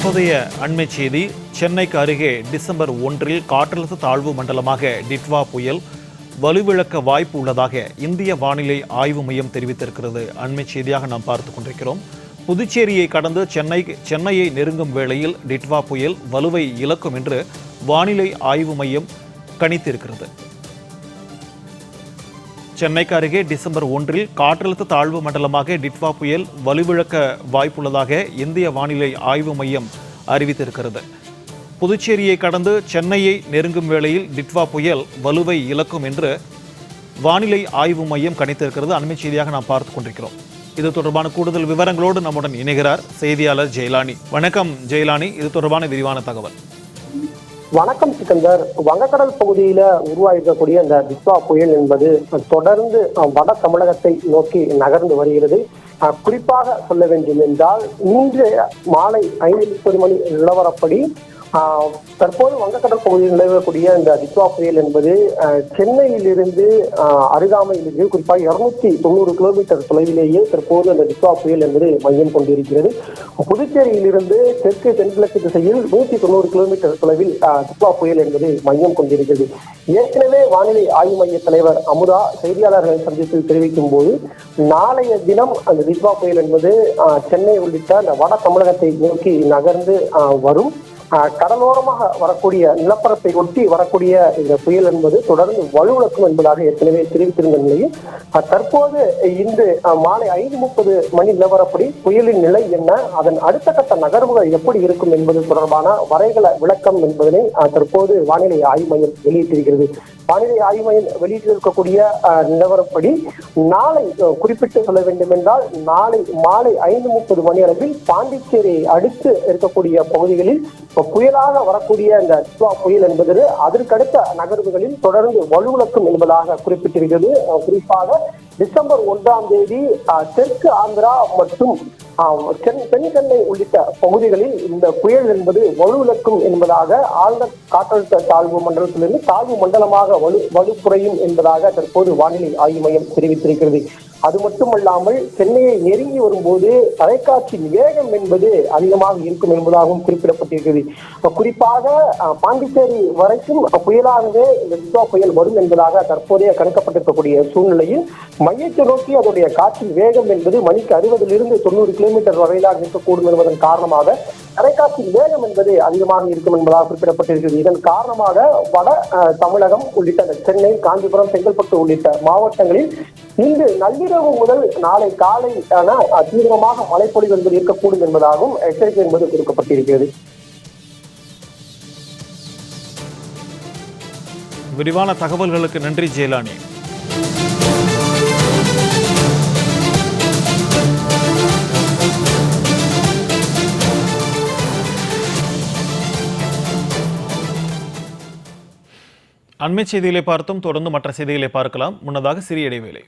தற்போதைய அண்மை செய்தி. சென்னைக்கு அருகே டிசம்பர் 1 காற்றழுத்த தாழ்வு மண்டலமாக டிட்வா புயல் வலுவிழக்க வாய்ப்பு உள்ளதாக இந்திய வானிலை ஆய்வு மையம் தெரிவித்திருக்கிறது. அண்மை செய்தியாக நாம் பார்த்துக் கொண்டிருக்கிறோம். புதுச்சேரியை கடந்து சென்னையை நெருங்கும் வேளையில் டிட்வா புயல் வலுவை இழக்கும் என்று வானிலை ஆய்வு மையம் கணித்திருக்கிறது. சென்னைக்கு அருகே டிசம்பர் 1 காற்றழுத்த தாழ்வு மண்டலமாக டிட்வா புயல் வலுவிழக்க வாய்ப்புள்ளதாக இந்திய வானிலை ஆய்வு மையம் அறிவித்திருக்கிறது. புதுச்சேரியை கடந்து சென்னையை நெருங்கும் வேளையில் டிட்வா புயல் வலுவை இழக்கும் என்று வானிலை ஆய்வு மையம் கணித்திருக்கிறது. அண்மை செய்தியாக நாம் பார்த்துக் கொண்டிருக்கிறோம். இது தொடர்பான கூடுதல் விவரங்களோடு நம்முடன் இணைகிறார் செய்தியாளர் ஜெயலானி. வணக்கம் ஜெயலானி, இது தொடர்பான விரிவான தகவல். வணக்கம் சிக்கந்தர். வங்கக்கடல் பகுதியில உருவாகிருக்கக்கூடிய இந்த டிட்வா புயல் என்பது தொடர்ந்து வட தமிழகத்தை நோக்கி நகர்ந்து வருகிறது. குறிப்பாக சொல்ல வேண்டும் என்றால் இன்று மாலை 5:30 மணி நிலவரப்படி தற்போது வங்கக்கடல் பகுதியில் நிலவக்கூடிய இந்த டிட்வா புயல் என்பது சென்னையிலிருந்து அருகாமையிலிருந்து குறிப்பாக 290 கிலோமீட்டர் தொலைவிலேயே தற்போது அந்த டிட்வா புயல் என்பது மையம் கொண்டிருக்கிறது. புதுச்சேரியிலிருந்து தென்கிழக்கு திசையில் 190 கிலோமீட்டர் தொலைவில் டிட்வா புயல் என்பது மையம் கொண்டிருக்கிறது. ஏற்கனவே வானிலை ஆய்வு மைய தலைவர் அமுதா செய்தியாளர்களை சந்தித்து தெரிவிக்கும் போது நாளைய தினம் அந்த டிட்வா புயல் என்பது சென்னை உள்ளிட்ட அந்த வட தமிழகத்தை நோக்கி நகர்ந்து வரும். கடலோரமாக வரக்கூடிய நிலப்பரப்பை ஒட்டி வரக்கூடிய இந்த புயல் என்பது தொடர்ந்து வலுவிழக்கும் என்பதாக ஏற்கனவே தெரிவித்திருந்த நிலையில் தற்போது இன்று மாலை 5:30 மணி நிலவரப்படி புயலின் நிலை என்ன, அதன் அடுத்த கட்ட நகர்வுகள் எப்படி இருக்கும் என்பது தொடர்பான வரைகல விளக்கம் என்பதனை தற்போது வானிலை ஆய்வு மையம் வெளியிட்டிருக்கிறது. வானிலை ஆய்வு மையம் வெளியிட்டிருக்கக்கூடிய நிலவரப்படி நாளை குறிப்பிட்டு சொல்ல வேண்டும் என்றால் நாளை மாலை 5:30 மணி அளவில் பாண்டிச்சேரியை அடுத்து இருக்கக்கூடிய பகுதிகளில் புயலாக வரக்கூடிய இந்த டிட்வா புயல் என்பது அதற்கடுத்த நகர்வுகளில் தொடர்ந்து வலுவிழக்கும் என்பதாக குறிப்பிட்டிருக்கிறது. குறிப்பாக டிசம்பர் 1 தெற்கு ஆந்திரா மற்றும் தென் சென்னை உள்ளிட்ட பகுதிகளில் இந்த புயல் என்பது வலுவிழக்கும் என்பதாக ஆழ்ந்த காற்றழுத்த தாழ்வு மண்டலத்திலிருந்து தாழ்வு மண்டலமாக வலுக்குறையும் என்பதாக தற்போது வானிலை ஆய்வு மையம் தெரிவித்திருக்கிறது. அது மட்டுமல்லாமல் சென்னையை நெருங்கி வரும்போது அலைக்காற்றின் வேகம் என்பது அதிகமாக இருக்கும் என்பதாகவும் குறிப்பிடப்பட்டிருக்கிறது. குறிப்பாக பாண்டிச்சேரி வரைக்கும் புயலாகவே இந்த டிட்வா புயல் வரும் என்பதாக தற்போதைய கணிக்கப்பட்டிருக்கக்கூடிய சூழ்நிலையில் மையத்தை நோக்கி அதனுடைய காற்றின் வேகம் என்பது மணிக்கு 60 to 90 கிலோமீட்டர் வரையிலாக இருக்கக்கூடும் என்பதன் காரணமாக அலைக்காற்றின் வேகம் என்பது அதிகமாக இருக்கும் என்பதாக குறிப்பிடப்பட்டிருக்கிறது. இதன் காரணமாக வட தமிழகம் உள்ளிட்ட சென்னை, காஞ்சிபுரம், செங்கல்பட்டு உள்ளிட்ட மாவட்டங்களில் இன்று நள்ளிரவு முதல் நாளை காலைக்கான தீவிரமாக மழைப்பொழிவு என்பது இருக்கக்கூடும் என்பதாகவும் எச்சரிக்கை என்பது கொடுக்கப்பட்டிருக்கிறது. விரிவான தகவல்களுக்கு நன்றி ஜெயலானி. அண்மை செய்திகளை பார்த்தும் தொடர்ந்து மற்ற செய்திகளை பார்க்கலாம். முன்னதாக சிறிய இடைவேளை.